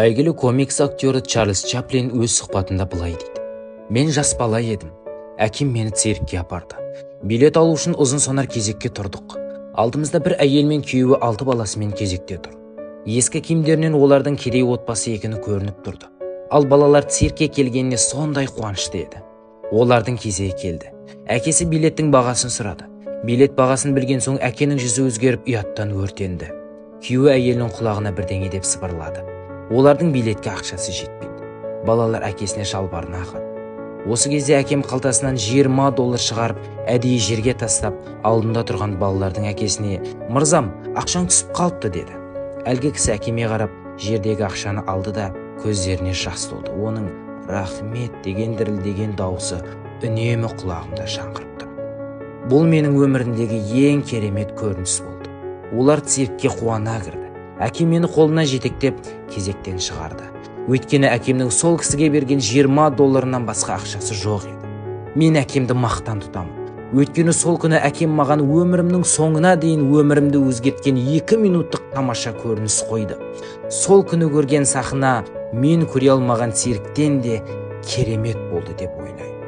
Әйгілі комикс актері Чарльз Чаплин өз сұхбатында былай дейді: мен жас бала едім. Әкем мені циркке апарды. Билет алу үшін ұзын сонар кезекке тұрдық. Алдымызда бір әйел мен күйеуі 6 баласымен кезекте тұр. Ескі киімдерінен олардың кедей отбасы екені көрініп тұрды. Ал балалар циркке келгеніне сондай қуанышты еді. Олардың кезегі келді. Әкесі билеттің бағасын сұрады. Билет бағасын білген соң әкенің жүзі өзгеріп ұяттан өртенді. Күйеуі әйелінің құлағына бірдеңе деп сыбырлады. Олардың билетке ақшасы жетпейді. Балалар әкесіне шалбарын ақырды. Осы кезде әкем қалтасынан $20 шығарып, әдейі жерге тастап, алдында тұрған балалардың әкесіне: «Мырзам, ақшаң түсіп қалыпты» деді. Әлгі кісі әкеме қарап, жердегі ақшаны алды да көздеріне жас толды. Оның «Рахмет» деген дірілдеген дауысы үнемі құлағымда жаңғырып тұр. Бұл менің өмірімдегі ең керемет көрініс болды. Олар циркке қуана кірді. Әкем мені қолына жетектеп кезектен шығарды. Өйткені әкемнің сол кісіге берген $20 басқа ақшасы жоқ еді. Мен әкемді мақтан тұтамын. Өйткені сол күні әкем маған өмірімнің соңына дейін өмірімді өзгерткен 2 минуттық тамаша көрініс қойды. Сол күні көрген сахна мен көре алмаған цирктен де керемет болды деп ойлаймын.